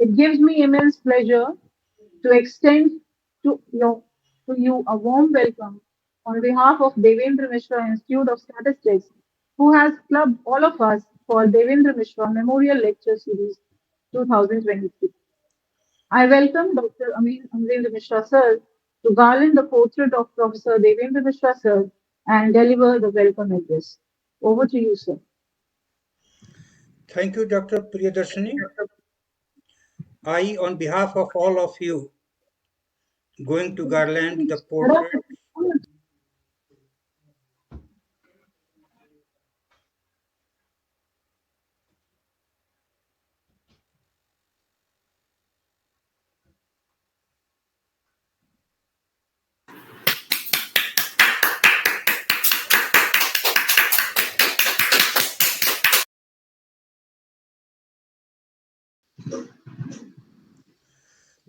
It gives me immense pleasure to extend to you a warm welcome on behalf of Devendra Mishra Institute of Statistics, who has clubbed all of us for Devendra Mishra Memorial Lecture Series 2023. I welcome Dr. Amarendra Mishra sir to garland the portrait of Professor Devendra Mishra sir and deliver the welcome address. Over to you, sir. Thank you, Dr. Priyadarshini. I, on behalf of all of you, going to garland the portrait.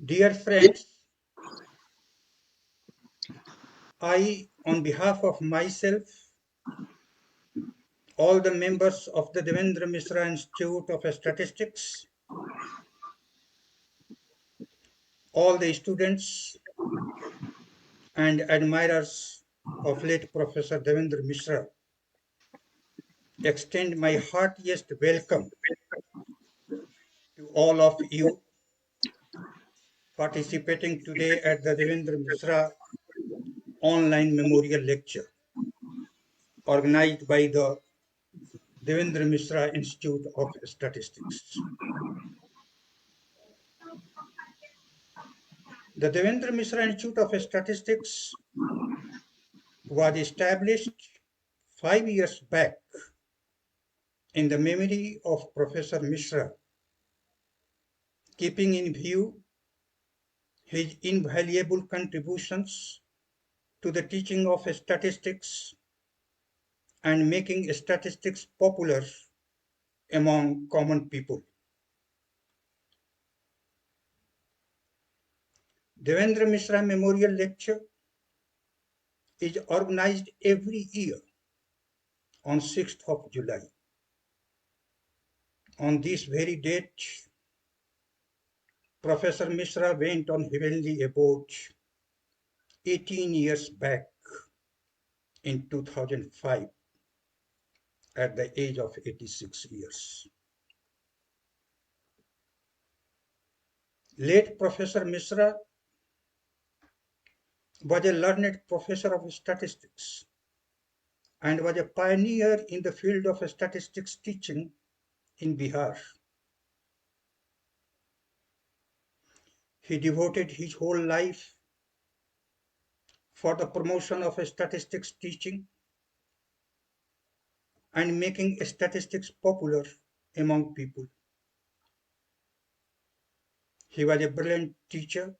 Dear friends, I, on behalf of myself, all the members of the Devendra Mishra Institute of Statistics, all the students and admirers of late Professor Devendra Mishra, extend my heartiest welcome to all of you participating today at the Devendra Mishra online memorial lecture organized by the Devendra Mishra Institute of Statistics. The Devendra Mishra Institute of Statistics was established 5 years back in the memory of Professor Mishra, keeping in view his invaluable contributions to the teaching of statistics and making statistics popular among common people. Devendra Mishra Memorial Lecture is organized every year on 6th of July. On this very date, Professor Mishra went on heavenly abode 18 years back in 2005 at the age of 86 years. Late Professor Mishra was a learned professor of statistics and was a pioneer in the field of statistics teaching in Bihar. He devoted his whole life for the promotion of statistics teaching and making statistics popular among people. He was a brilliant teacher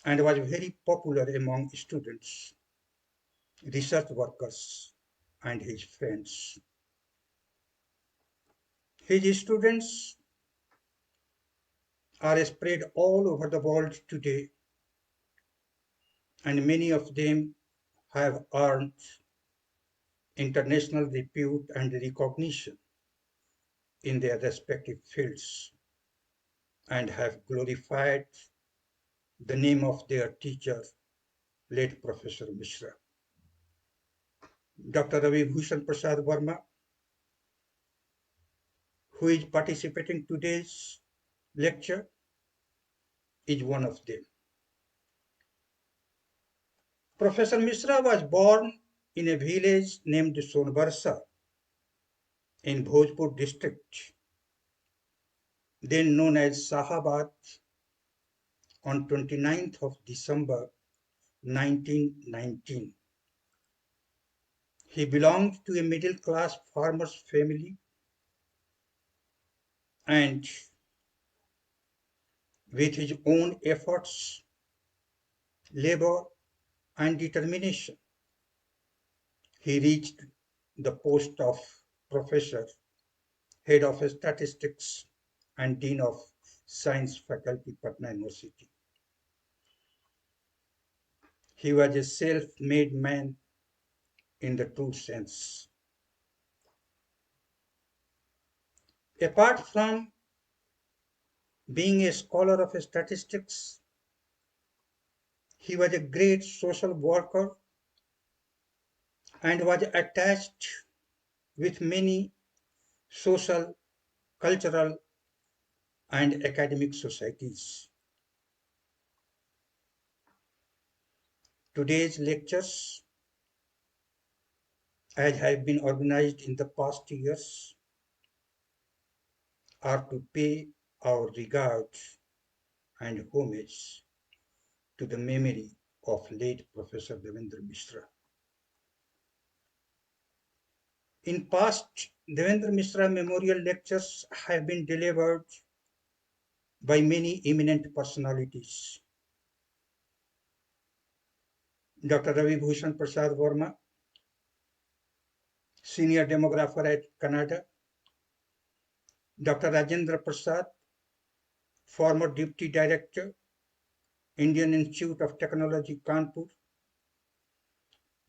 and was very popular among students, research workers, and his friends. His students are spread all over the world today, and many of them have earned international repute and recognition in their respective fields and have glorified the name of their teacher, late Professor Mishra. Dr. Ravi Bhushan Prasad Verma, who is participating today's lecture, is one of them. Professor Mishra was born in a village named Sonbarsa in Bhojpur district, then known as Sahabad, on 29th of December 1919. He belonged to a middle-class farmer's family and with his own efforts, labor, and determination, he reached the post of professor, head of statistics, and dean of science faculty, Patna University. He was a self-made man in the true sense. Apart from Being a scholar of statistics, he was a great social worker and was attached with many social, cultural, and academic societies. Today's lectures, as have been organized in the past years, are to pay our regards and homage to the memory of late Professor Devendra Mishra. In past, Devendra Mishra memorial lectures have been delivered by many eminent personalities. Dr. Ravi Bhushan Prasad Verma, senior demographer at Canada, Dr. Rajendra Prasad, former Deputy Director, Indian Institute of Technology, Kanpur,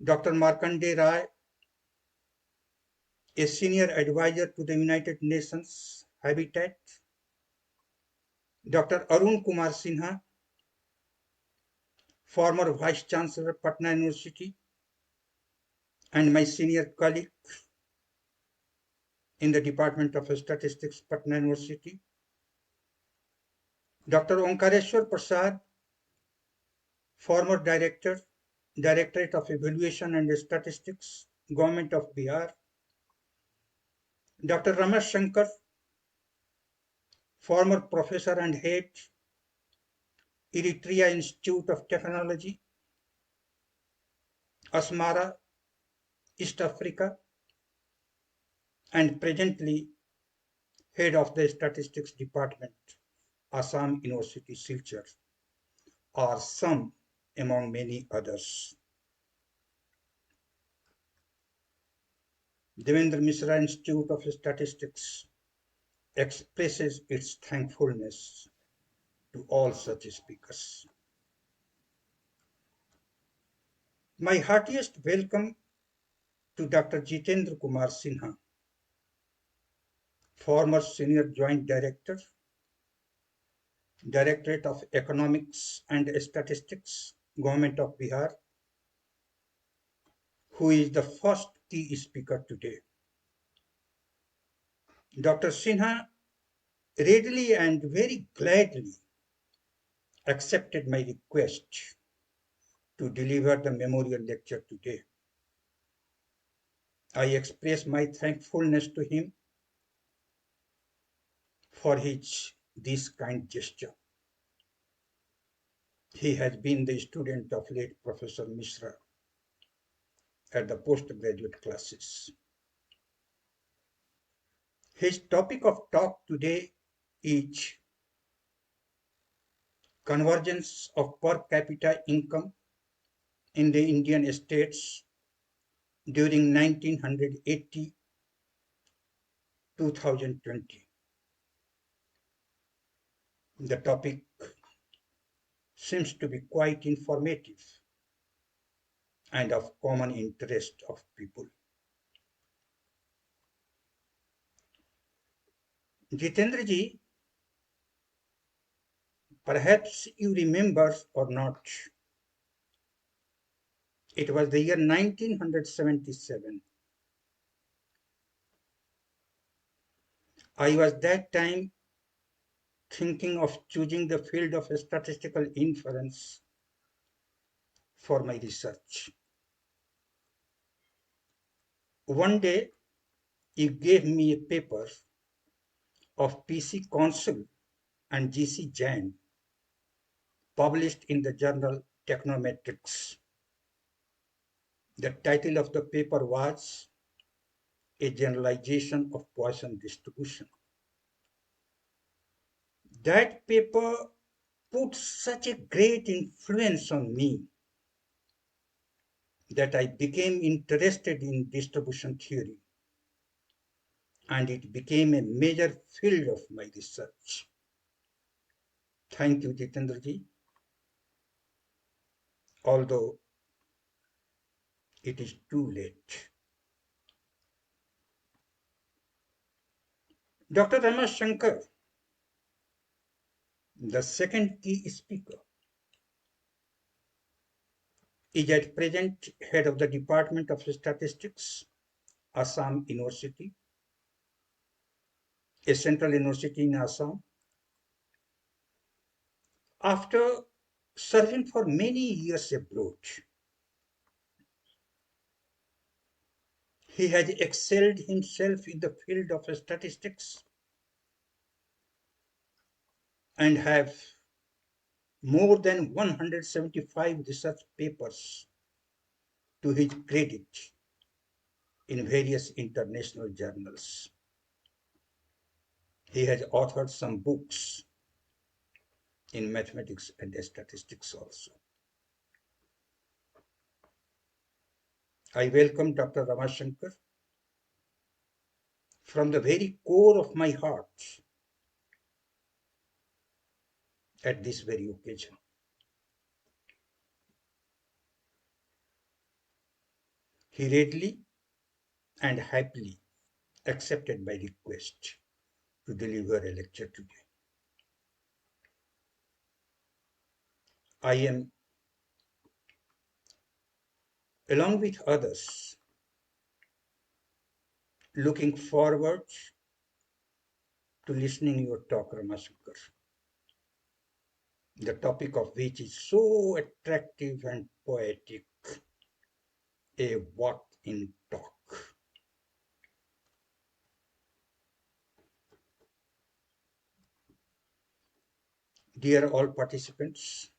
Dr. Markande Rai, a senior advisor to the United Nations Habitat, Dr. Arun Kumar Sinha, former Vice Chancellor, Patna University, and my senior colleague in the Department of Statistics, Patna University, Dr. Omkareshwar Prasad, former Director, Directorate of Evaluation and Statistics, Government of Bihar, Dr. Ramesh Shankar, former Professor and Head, Eritrea Institute of Technology, Asmara, East Africa, and presently Head of the Statistics Department, Assam University, Silchar, are some among many others. Devendra Mishra Institute of Statistics expresses its thankfulness to all such speakers. My heartiest welcome to Dr. Jitendra Kumar Sinha, former Senior Joint Director, Directorate of Economics and Statistics, Government of Bihar, who is the first key speaker today. Dr. Sinha readily and very gladly accepted my request to deliver the memorial lecture today. I express my thankfulness to him for this kind gesture. He has been the student of late Professor Mishra at the postgraduate classes. His topic of talk today is convergence of per capita income in the Indian states during 1980 2020. The topic seems to be quite informative and of common interest of people. Jitendra ji, perhaps you remember or not, it was the year 1977. I was that time thinking of choosing the field of statistical inference for my research. One day, you gave me a paper of PC Consul and GC Jain, published in the journal Technometrics. The title of the paper was A Generalization of Poisson Distribution. That paper put such a great influence on me that I became interested in distribution theory, and it became a major field of my research. Thank you, Jitendra ji, although it is too late. Dr. Ramesh Shankar The second key speaker is at present head of the Department of Statistics, Assam University, a central university in Assam. After serving for many years abroad, he has excelled himself in the field of statistics and have more than 175 research papers to his credit in various international journals. He has authored some books in mathematics and statistics also. I welcome Dr. Ramashankar from the very core of my heart at this very occasion. He readily and happily accepted my request to deliver a lecture today. I am, along with others, looking forward to listening your talk, Ramashankar, the topic of which is so attractive and poetic, a walk in talk. Dear all participants,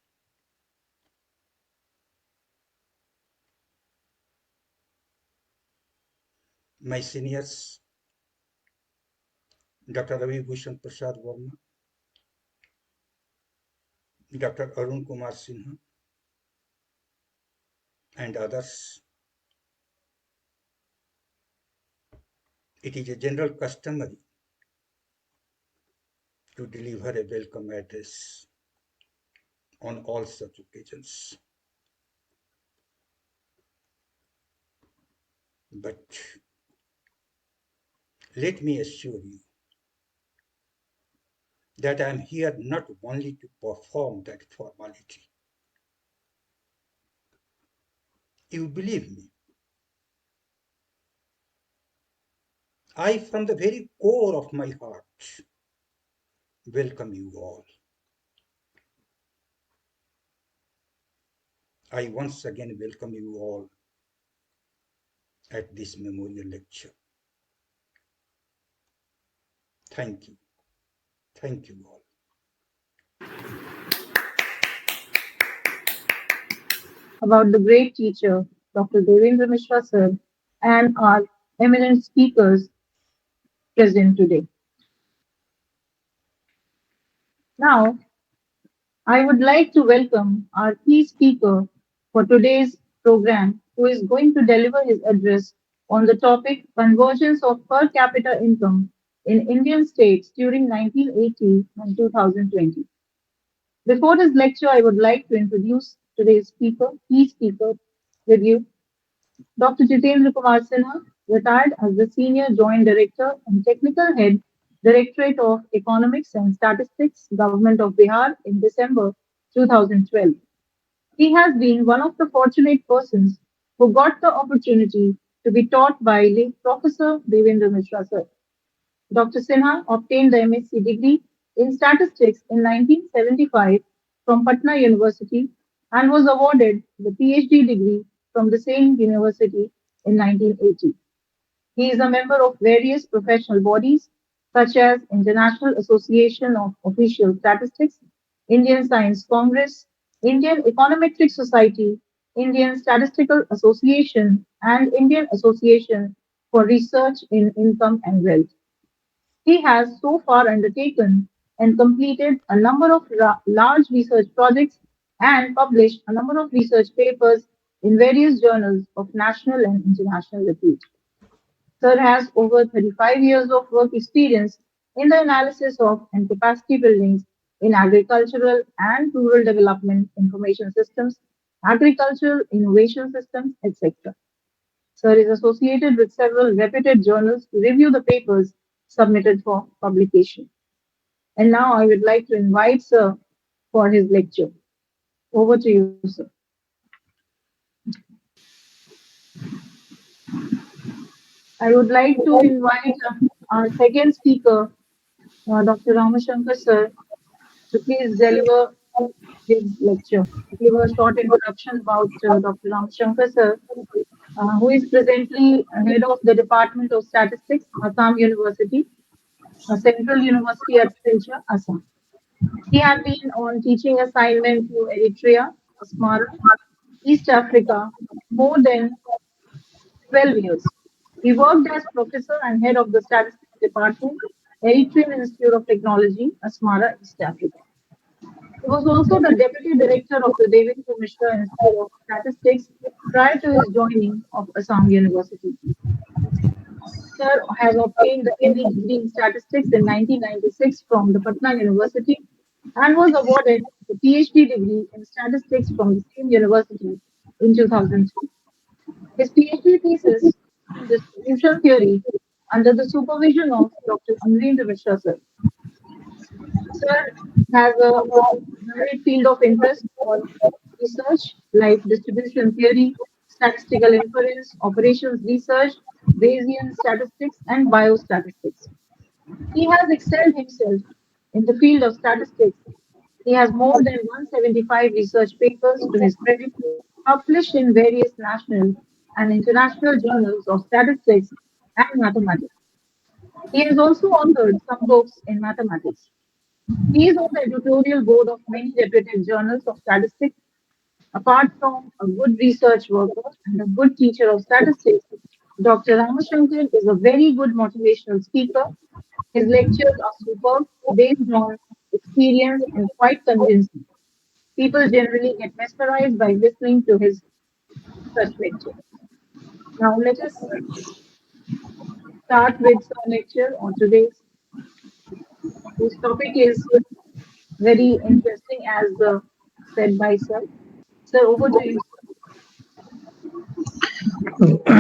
my seniors, Dr. Ravi Bhushan Prasad Verma, Dr. Arun Kumar Sinha, and others, it is a general customary to deliver a welcome address on all such occasions. But let me assure you that I am here not only to perform that formality. You believe me, I, from the very core of my heart, welcome you all. I once again welcome you all at this memorial lecture. Thank you. Thank you all. About the great teacher, Dr. Devendra Mishra sir, and our eminent speakers present today. Now, I would like to welcome our key speaker for today's program, who is going to deliver his address on the topic Convergence of Per Capita Income in Indian States during 1980 and 2020. Before this lecture, I would like to introduce today's speaker, key speaker with you, Dr. Jitendra Kumar Sinha, retired as the Senior Joint Director and Technical Head, Directorate of Economics and Statistics, Government of Bihar in December 2012. He has been one of the fortunate persons who got the opportunity to be taught by late Professor Devendra Mishra sir. Dr. Sinha obtained the MSc degree in statistics in 1975 from Patna University and was awarded the PhD degree from the same university in 1980. He is a member of various professional bodies such as International Association of Official Statistics, Indian Science Congress, Indian Econometric Society, Indian Statistical Association, and Indian Association for Research in Income and Wealth. He has so far undertaken and completed a number of large research projects and published a number of research papers in various journals of national and international repute. Sir has over 35 years of work experience in the analysis of and capacity buildings in agricultural and rural development information systems, agricultural innovation systems, etc. Sir is associated with several reputed journals to review the papers submitted for publication. And now I would like to invite Sir for his lecture. Over to you, sir. I would like to invite our second speaker, Dr. Ramashankar sir, to please deliver his lecture. Give a short introduction about Dr. Ramashankar sir, who is presently head of the Department of Statistics, Assam University, a central university at Silchar, Assam. He had been on teaching assignment to Eritrea, Asmara, East Africa, more than 12 years. He worked as professor and head of the statistics department, Eritrean Institute of Technology, Asmara, East Africa. He was also the deputy director of the Devendra Mishra Institute of Statistics prior to his joining of Assam University. Sir has obtained the ME degree in statistics in 1996 from the Patna University and was awarded the PhD degree in statistics from the same university in 2003. His PhD thesis on distribution theory under the supervision of Dr. Amarendra Mishra sir. Sir has a varied field of interest on research like distribution theory, statistical inference, operations research, Bayesian statistics, and biostatistics. He has excelled himself in the field of statistics. He has more than 175 research papers to his credit, published in various national and international journals of statistics and mathematics. He has also authored some books in mathematics. He is on the editorial board of many reputed journals of statistics. Apart from a good research worker and a good teacher of statistics, Dr. Ramashankar is a very good motivational speaker. His lectures are superb, based on experience and quite convincing. People generally get mesmerized by listening to his such lectures. Now let us start with some lecture on today's whose topic is very interesting as said by sir. Sir, over to you, sir.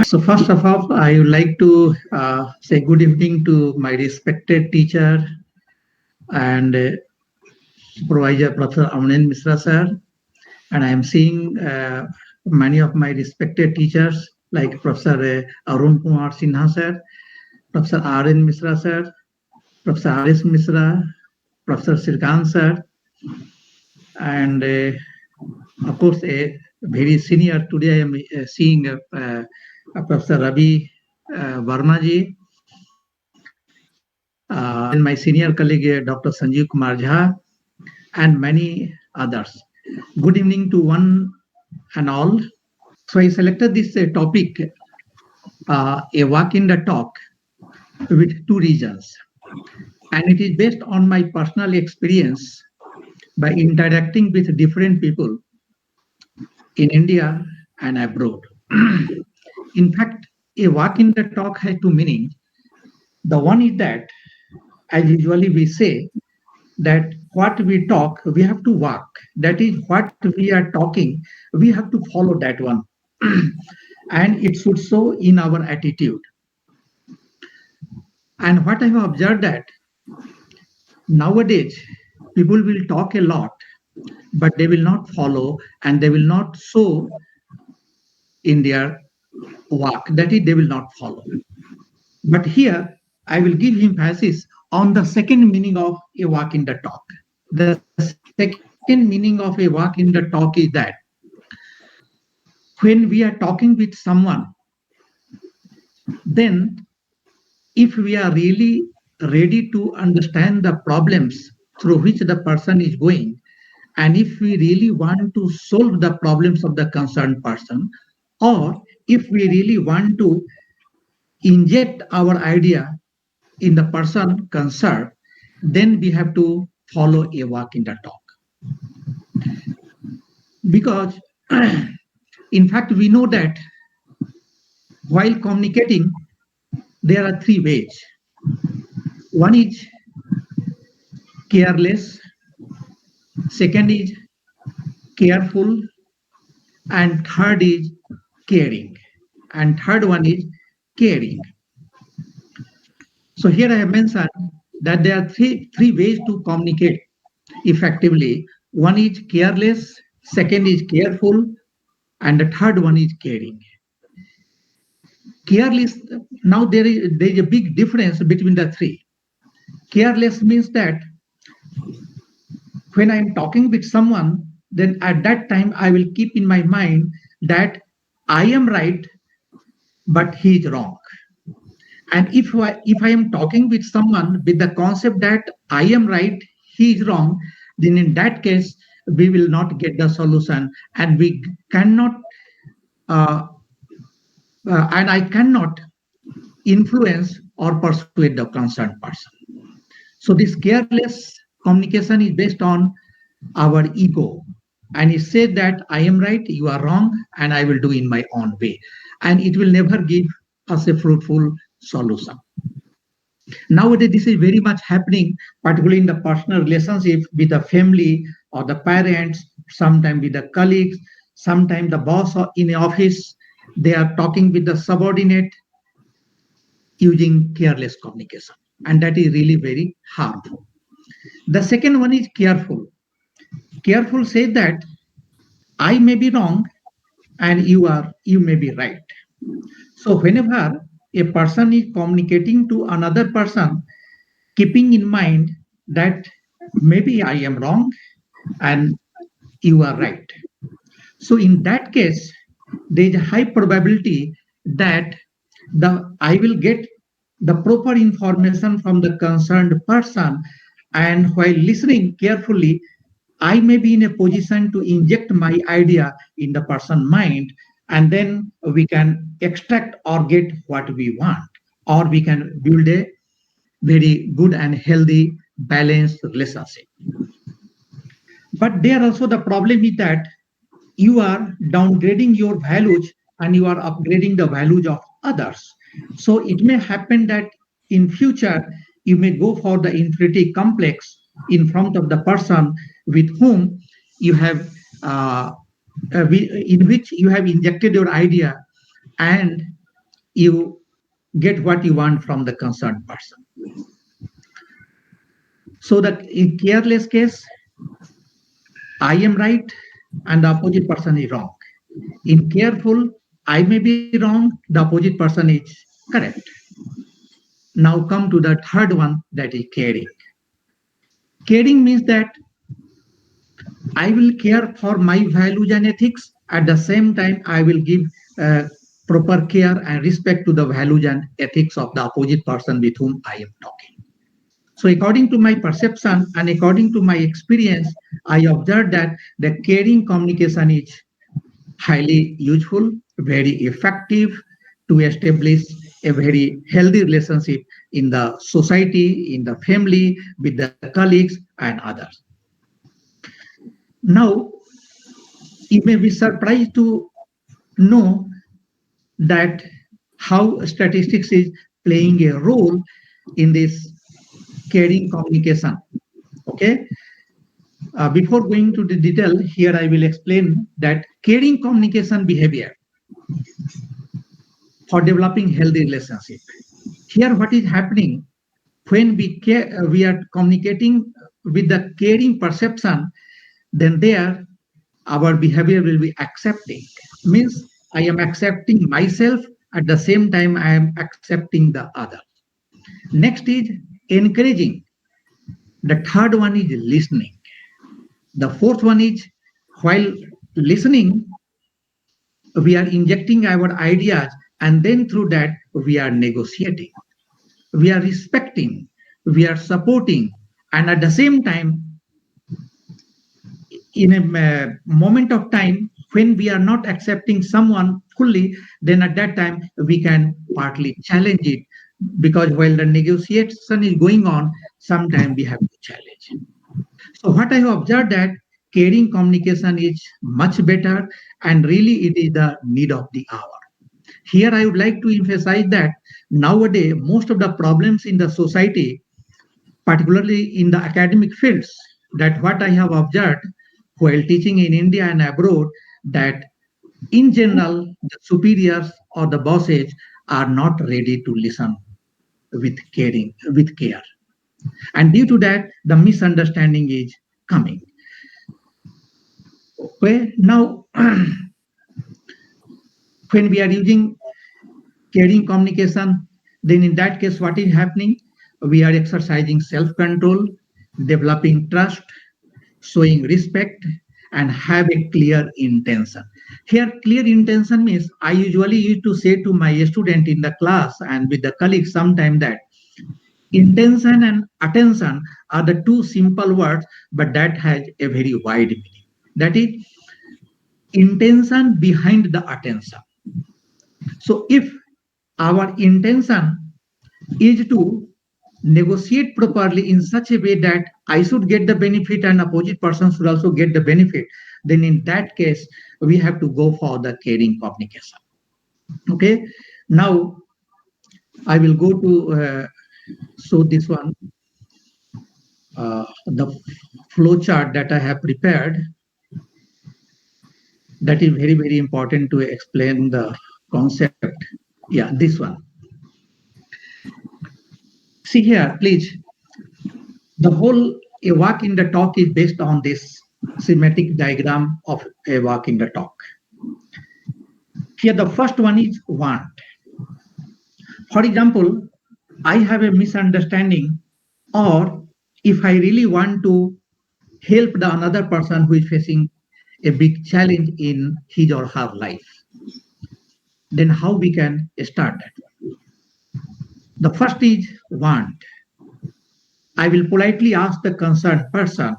So first of all, I would like to say good evening to my respected teacher and supervisor, Professor Amarendra Mishra sir. And I am seeing many of my respected teachers like Professor Arun Kumar Sinha sir, Professor R.N. Mishra sir, Professor R.S. Mishra, Professor Sirkan sir, and of course a very senior. Today I am seeing Professor Ravi Verma ji, then my senior colleague Dr. Sanjeev Kumar Jha, and many others. Good evening to one and all. So I selected this topic, a walk in the talk, with two reasons. And it is based on my personal experience by interacting with different people in India and abroad. In fact, a walk in the talk has two meanings. The one is that, as usually we say, that what we talk, we have to walk. That is what we are talking, we have to follow that one. And it should show in our attitude. And what I have observed that nowadays people will talk a lot, but they will not follow and they will not show in their walk. That is, they will not follow. But here I will give emphasis on the second meaning of a walk in the talk. The second meaning of a walk in the talk is that when we are talking with someone, then if we are really ready to understand the problems through which the person is going, and if we really want to solve the problems of the concerned person, or if we really want to inject our idea in the person concerned, then we have to follow a walk in the talk. Because in fact, we know that while communicating, there are three ways. One is careless, second is careful, and third is caring. And third one is caring. So here I have mentioned that there are three ways to communicate effectively. One is careless, second is careful, and the third one is caring. Careless, now there is a big difference between the three. Careless means that when I am talking with someone, then at that time I will keep in my mind that I am right, but he is wrong. And if I am talking with someone with the concept that I am right, he is wrong, then in that case we will not get the solution, and we cannot uh, and I cannot influence or persuade the concerned person. So this careless communication is based on our ego. And it says that I am right, you are wrong, and I will do in my own way. And it will never give us a fruitful solution. Nowadays, this is very much happening, particularly in the personal relationship with the family or the parents, sometimes with the colleagues, sometimes the boss or in the office. They are talking with the subordinate using careless communication. And that is really very harmful. The second one is careful. Careful says that I may be wrong and you may be right. So whenever a person is communicating to another person, keeping in mind that maybe I am wrong and you are right. So in that case, there is a high probability that the I will get the proper information from the concerned person, and while listening carefully, I may be in a position to inject my idea in the person's mind, and then we can extract or get what we want, or we can build a very good and healthy, balanced relationship. But there also the problem is that you are downgrading your values and you are upgrading the values of others. So it may happen that in future you may go for the inferiority complex in front of the person with whom you have in which you have injected your idea, and you get what you want from the concerned person. So that in careless case, I am right and the opposite person is wrong. In careful, I may be wrong, the opposite person is correct. Now come to the third one, that is caring. Caring means that I will care for my values and ethics. At the same time, I will give proper care and respect to the values and ethics of the opposite person with whom I am talking. So according to my perception and according to my experience, I observed that the caring communication is highly useful, very effective to establish a very healthy relationship in the society, in the family, with the colleagues and others. Now, you may be surprised to know that how statistics is playing a role in this caring communication. Okay. Before going to the detail, here I will explain that caring communication behavior for developing healthy relationship. Here, what is happening when we are communicating with the caring perception, then there our behavior will be accepting. Means I am accepting myself, at the same time I am accepting the other. Next is encouraging. The third one is listening. The fourth one is while listening, we are injecting our ideas, and then through that we are negotiating, we are respecting, we are supporting, and at the same time, in a moment of time when we are not accepting someone fully, then at that time we can partly challenge it, because while the negotiation is going on, sometimes we have to challenge. So what I have observed that caring communication is much better, and really it is the need of the hour. Here I would like to emphasize that nowadays most of the problems in the society, particularly in the academic fields, that what I have observed while teaching in India and abroad, that in general the superiors or the bosses are not ready to listen with care. And due to that, the misunderstanding is coming. Okay, now when we are using caring communication, then in that case, what is happening? We are exercising self-control, developing trust, showing respect, and have a clear intention. Here, clear intention means I usually used to say to my student in the class and with the colleagues sometime that intention and attention are the two simple words, but that has a very wide meaning. That is intention behind the attention. So if our intention is to negotiate properly in such a way that I should get the benefit and opposite person should also get the benefit, then in that case, we have to go for the caring communication. Okay. Now I will go to show this one, the flow chart that I have prepared. That is very, very important to explain the concept. Yeah, this one. See here, please. The whole a walk in the talk is based on this schematic diagram of a walk in the talk. Here, the first one is want. For example, I have a misunderstanding, or if I really want to help the another person who is facing a big challenge in his or her life, then how we can start that? The first is want. I will politely ask the concerned person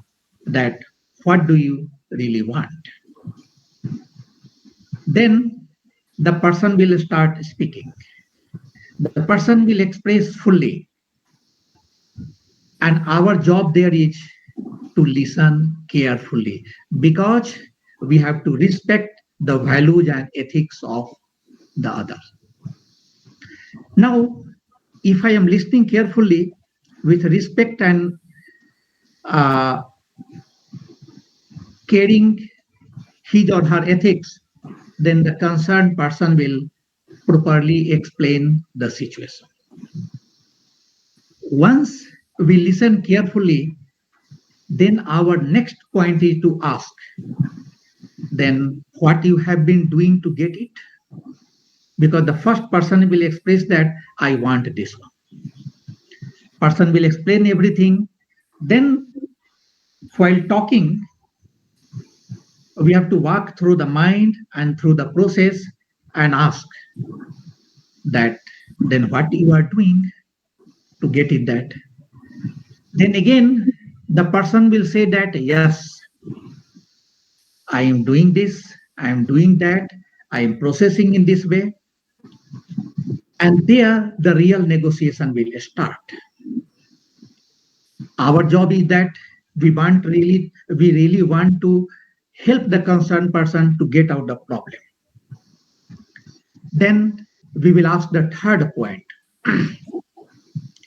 that what do you really want? Then the person will start speaking. The person will express fully, and our job there is to listen carefully because we have to respect the values and ethics of the other. Now, if I am listening carefully with respect and uh, caring his or her ethics, then the concerned person will properly explain the situation. Once we listen carefully, then our next point is to ask, then what you have been doing to get it? Because the first person will express that I want this one. Person will explain everything. Then while talking, we have to walk through the mind and through the process and ask that then what you are doing to get it that. Then again, the person will say that yes, I am doing this, I am doing that, I am processing in this way. And there the real negotiation will start. Our job is that we really want to help the concerned person to get out the problem. Then we will ask the third point.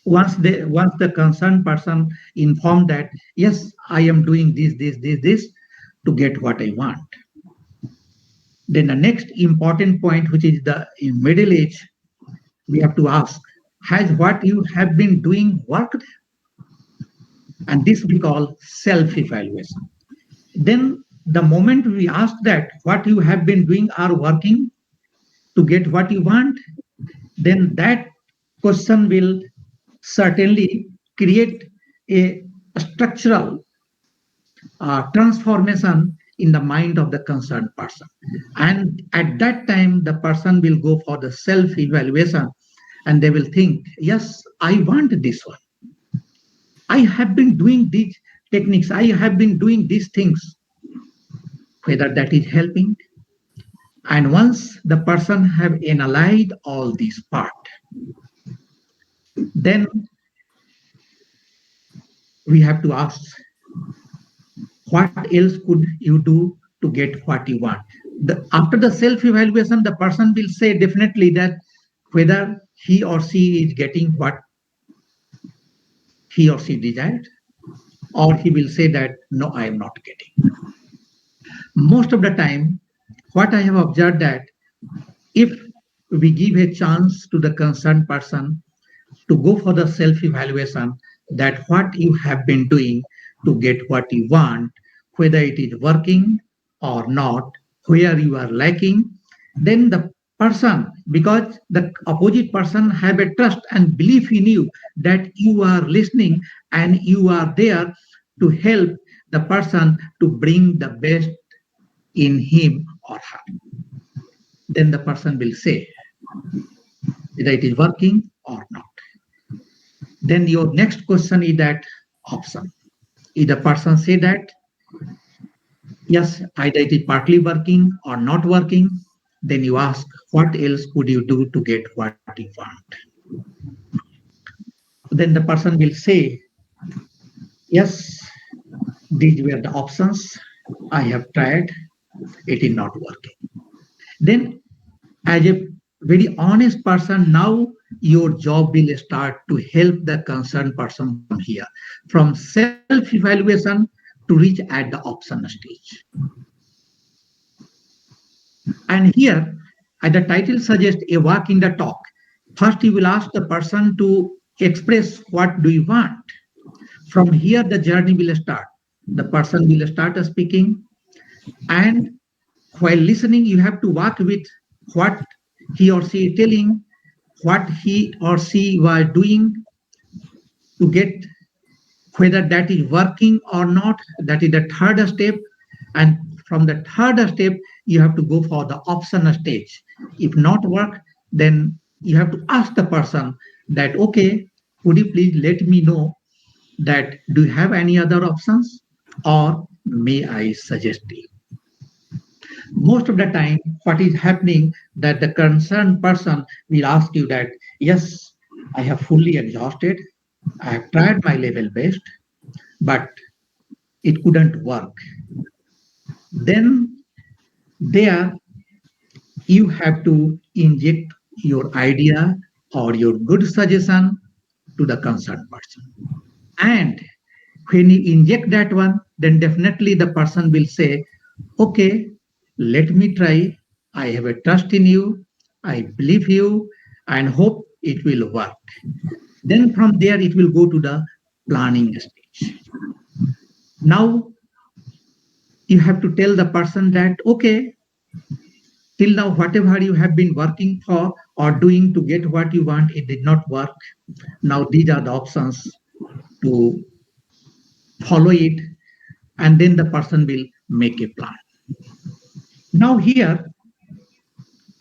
Once the concerned person informed that yes, I am doing this to get what I want. Then the next important point, which is the in middle age, we have to ask, has what you have been doing worked? And this we call self-evaluation. Then the moment we ask that what you have been doing are working to get what you want, then that question will certainly create a structural transformation in the mind of the concerned person. And at that time, the person will go for the self evaluation and they will think, yes, I want this one. I have been doing these techniques, I have been doing these things, whether that is helping. And once the person have analyzed all these part, then we have to ask, what else could you do to get what you want? After the self-evaluation, the person will say definitely that whether he or she is getting what he or she desired, or he will say that no, I am not getting. Most of the time, what I have observed that if we give a chance to the concerned person to go for the self-evaluation, that what you have been doing to get what you want, whether it is working or not, where you are lacking, then the person, because the opposite person have a trust and belief in you that you are listening and you are there to help the person to bring the best in him or her. Then the person will say whether it is working or not. Then your next question is that option. If the person say that yes, either it is partly working or not working, then you ask what else could you do to get what you want. Then the person will say yes, these were the options I have tried, it is not working. Then as a very honest person, now your job will start to help the concerned person from here, from self-evaluation to reach at the option stage. And here, as the title suggests, a walk in the talk. First, you will ask the person to express what do you want. From here, the journey will start. The person will start speaking, and while listening, you have to work with what he or she is telling, what he or she was doing to get whether that is working or not. That is the third step. And from the third step, you have to go for the option stage. If not work, then you have to ask the person that, okay, could you please let me know that do you have any other options or may I suggest you? Most of the time what is happening that the concerned person will ask you that yes, I have fully exhausted, I have tried my level best, but it couldn't work. Then there you have to inject your idea or your good suggestion to the concerned person. And when you inject that one, then definitely the person will say, okay, let me try. I have a trust in you. I believe you and hope it will work. Then from there, it will go to the planning stage. Now you have to tell the person that, okay, till now, whatever you have been working for or doing to get what you want, it did not work. Now these are the options to follow it, and then the person will make a plan. Now here,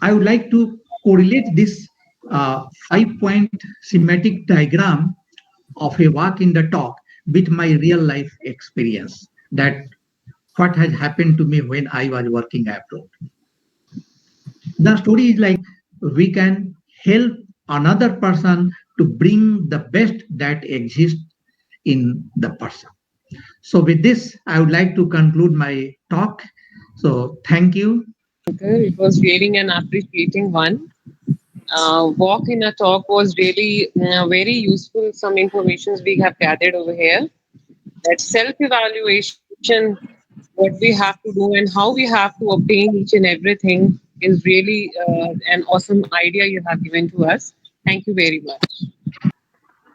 I would like to correlate this 5-point schematic diagram of a walk in the talk with my real life experience, that what has happened to me when I was working abroad. The story is like we can help another person to bring the best that exists in the person. So with this, I would like to conclude my talk. So thank you. It was really an appreciating one. Walk in a talk was really very useful. Some informations we have gathered over here. That self-evaluation, what we have to do and how we have to obtain each and everything is really an awesome idea you have given to us. Thank you very much.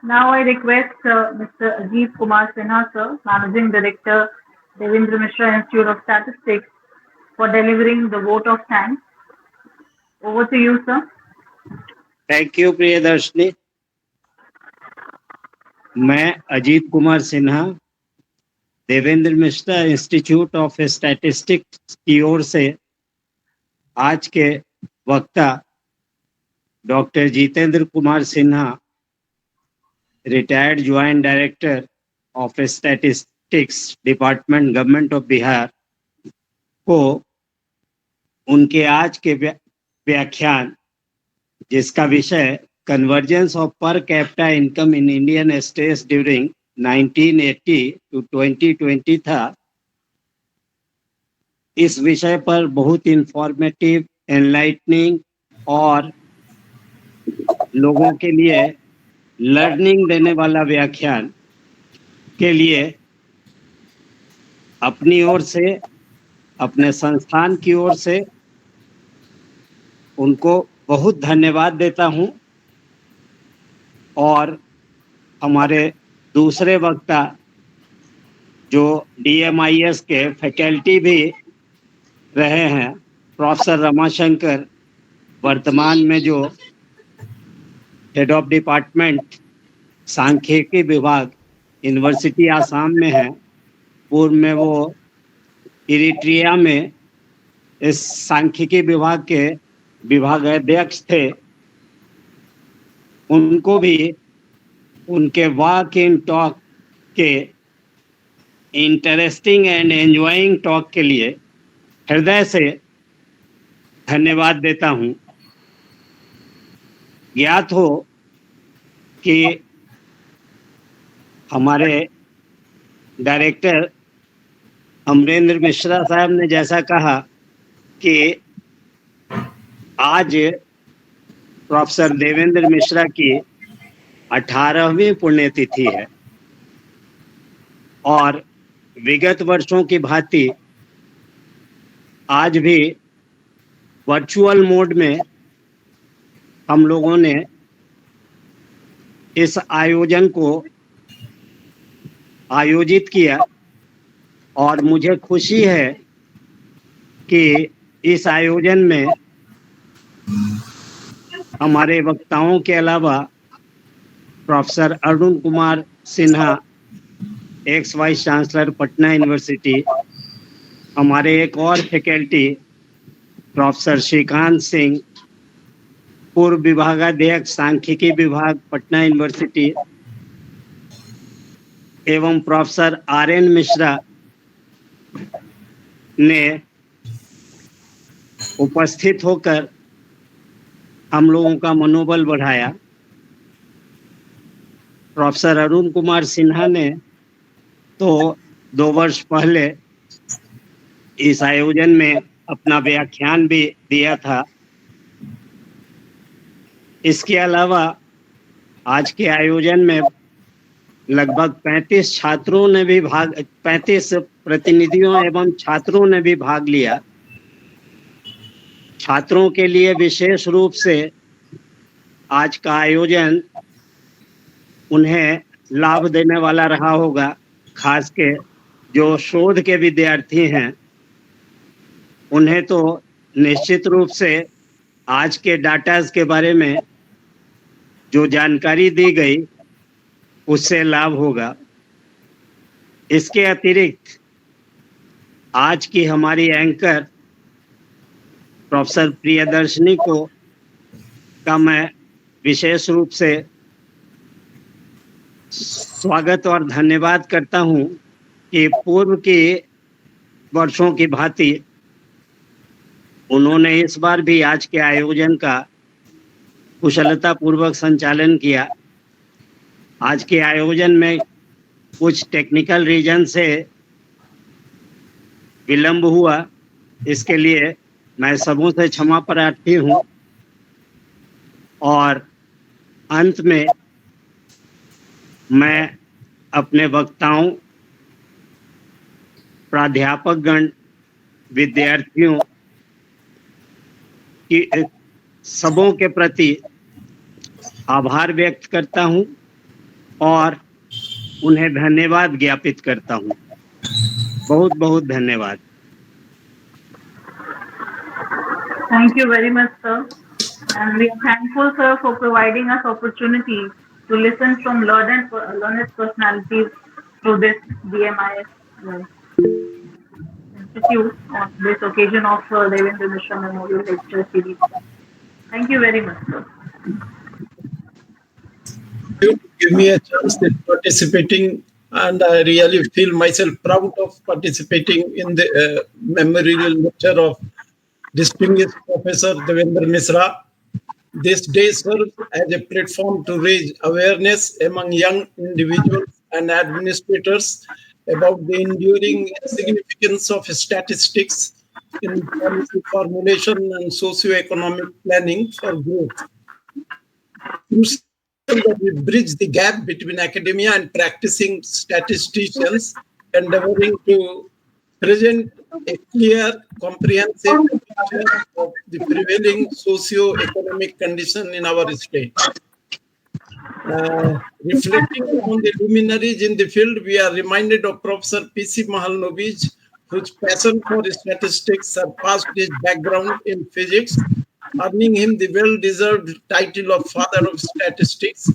Now I request Mr. Ajit Kumar Sinha, sir, Managing Director, Devendra Mishra Institute of Statistics, for delivering the vote of thanks. Over to you, sir. Thank you Priyadarshini. मैं Ajit Kumar Sinha Devendra Mishra institute of statistics की ओर से आज के वक्ता doctor Jitendra Kumar Sinha, retired joint director of statistics department government of Bihar को उनके आज के व्याख्यान, जिसका विषय convergence of per capita income in Indian states during 1980 to 2020 था, इस विषय पर बहुत इंफॉर्मेटिव, एनलाइटनिंग और लोगों के लिए लर्निंग देने वाला व्याख्यान के लिए अपनी ओर से, अपने संस्थान की ओर से उनको बहुत धन्यवाद देता हूं और हमारे दूसरे वक्ता जो DMIS के फैकल्टी भी रहे हैं, प्रोफेसर रमाशंकर, वर्तमान में जो हेड ऑफ डिपार्टमेंट सांख्यिकी विभाग यूनिवर्सिटी आसाम में है, पूर्व में वो इरिट्रिया में इस सांख्यिकी विभाग के विभागाध्यक्ष थे। उनको भी उनके वॉक इन टॉक के इंटरेस्टिंग एंड एंजॉइंग टॉक के लिए हृदय से धन्यवाद देता हूं। ज्ञात हो कि हमारे डायरेक्टर अमरेंद्र मिश्रा साहब ने जैसा कहा कि आज प्रोफेसर देवेंद्र मिश्रा की 18वीं पुण्यतिथि है और विगत वर्षों की भांति आज भी वर्चुअल मोड में हम लोगों ने इस आयोजन को आयोजित किया और मुझे खुशी है कि इस आयोजन में हमारे वक्ताओं के अलावा professor Arun Kumar Sinha, x vice chancellor Patna university, हमारे एक और फैकल्टी प्रोफेसर श्रीकांत सिंह, पूर्व विभागाध्यक्ष सांख्यिकी विभाग पटना यूनिवर्सिटी, एवं प्रोफेसर आरएन मिश्रा ने उपस्थित होकर हम लोगों का मनोबल बढ़ाया। प्रोफेसर अरुण कुमार सिन्हा ने तो 2 वर्ष पहले इस आयोजन में अपना व्याख्यान भी दिया था। इसके अलावा आज के आयोजन में लगभग 35 प्रतिनिधियों एवं छात्रों ने भी भाग लिया। छात्रों के लिए विशेष रूप से आज का आयोजन उन्हें लाभ देने वाला रहा होगा, खास के जो शोध के विद्यार्थी हैं उन्हें तो निश्चित रूप से आज के डाटाज के बारे में जो जानकारी दी गई उससे लाभ होगा। इसके अतिरिक्त आज की हमारी एंकर प्रोफेसर प्रियदर्शनी का मैं विशेष रूप से स्वागत और धन्यवाद करता हूं कि पूर्व के वर्षों की भांति उन्होंने इस बार भी आज के आयोजन का कुशलता पूर्वक संचालन किया। आज के आयोजन में कुछ टेक्निकल रीजन से विलंब हुआ, इसके लिए मैं सबों से क्षमा प्रार्थी हूं। और अंत में मैं अपने वक्ताओं, प्राध्यापकगण, विद्यार्थियों की सबों के प्रति आभार व्यक्त करता हूं और उन्हें धन्यवाद ज्ञापित करता हूं। बहुत बहुत धन्यवाद। Thank you very much, sir. And we are thankful, sir, for providing us opportunity to listen from learned personalities through this DMIS Institute on this occasion of Devendra Mishra Memorial Lecture Series. Thank you very much, sir. Give me a chance in participating, and I really feel myself proud of participating in the memorial lecture of distinguished Professor Devendra Mishra. This day serves as a platform to raise awareness among young individuals and administrators about the enduring significance of statistics in policy formulation and socio-economic planning for growth. That we bridge the gap between academia and practicing statisticians, endeavoring to present a clear, comprehensive picture of the prevailing socio-economic condition in our state. Reflecting on the luminaries in the field, we are reminded of Professor P.C. Mahalnovich, whose passion for statistics surpassed his background in physics, earning him the well-deserved title of Father of Statistics.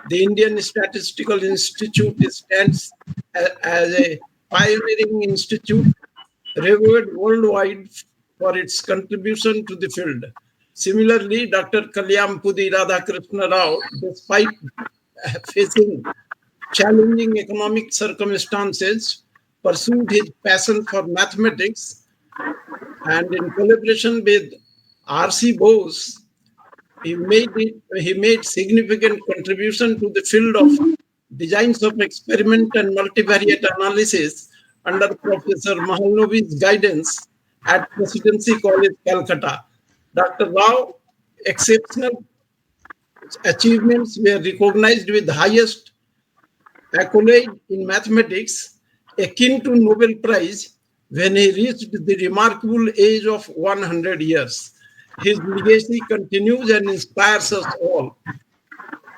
The Indian Statistical Institute stands as a pioneering institute revered worldwide for its contribution to the field. Similarly, Dr. Kalyampudi Radhakrishna Rao, despite facing challenging economic circumstances, pursued his passion for mathematics, and in collaboration with R.C. Bose, he made significant contribution to the field of designs of experiment and multivariate analysis under Professor Mahalnovi's guidance at Presidency College, Calcutta. Dr. Rao exceptional achievements were recognized with highest accolade in mathematics, akin to Nobel Prize, when he reached the remarkable age of 100 years. His legacy continues and inspires us all.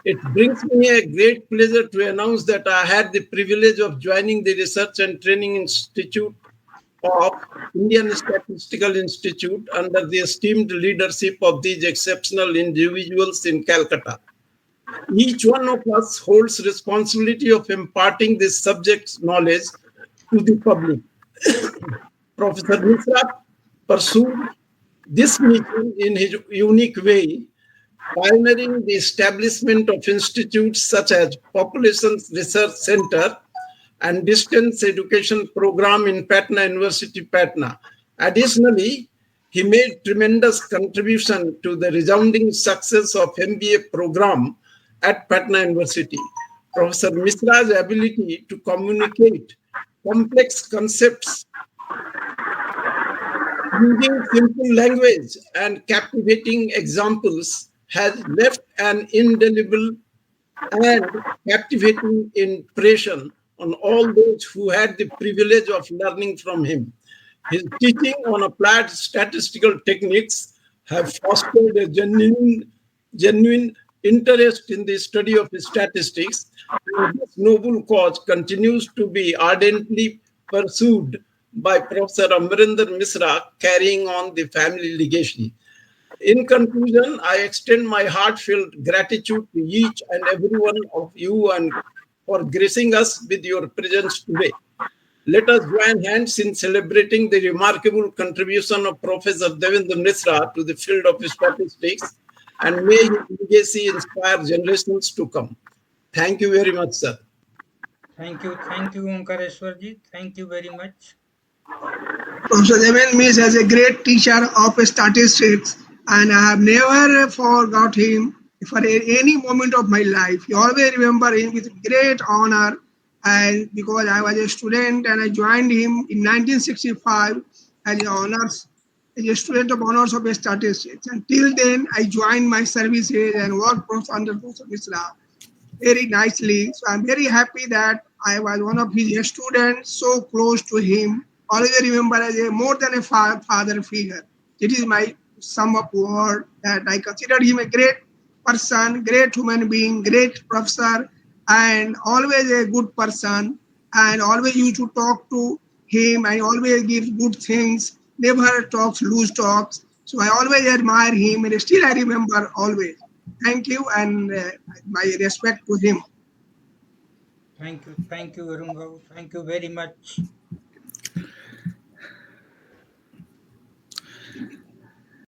It brings me a great pleasure to announce that I had the privilege of joining the Research and Training Institute of Indian Statistical Institute under the esteemed leadership of these exceptional individuals in Calcutta. Each one of us holds responsibility of imparting this subject's knowledge to the public. Professor Mishra pursued this mission in his unique way, pioneering the establishment of institutes such as Population Research Center and Distance Education Program in Patna University, Patna. Additionally, he made tremendous contribution to the resounding success of MBA program at Patna University. Professor Mishra's ability to communicate complex concepts using simple language and captivating examples has left an indelible and captivating impression on all those who had the privilege of learning from him. His teaching on applied statistical techniques have fostered a genuine interest in the study of statistics, and this noble cause continues to be ardently pursued by Professor Amarendra Mishra, carrying on the family legacy. In conclusion, I extend my heartfelt gratitude to each and every one of you and for gracing us with your presence today. Let us join hands in celebrating the remarkable contribution of Professor Devendra Mishra to the field of statistics, and may his legacy inspire generations to come. Thank you very much, sir. Thank you, Omkareshwarji. Thank you very much. Professor Devendra Mishra is a great teacher of statistics, and I have never forgot him for any moment of my life. You always remember him with great honor, and because I was a student and I joined him in 1965 as a student of honors of statistics. Until then, I joined my services and worked under Professor Mishra very nicely. So I'm very happy that I was one of his students, so close to him. Always remember as a more than a father figure. It is my sum up word that I consider him a great person, great human being, great professor, and always a good person, and always used to talk to him and always gives good things, never talks loose talks. So I always admire him and still I remember always. Thank you, and my respect to him. Thank you, Varun Garu. Thank you very much.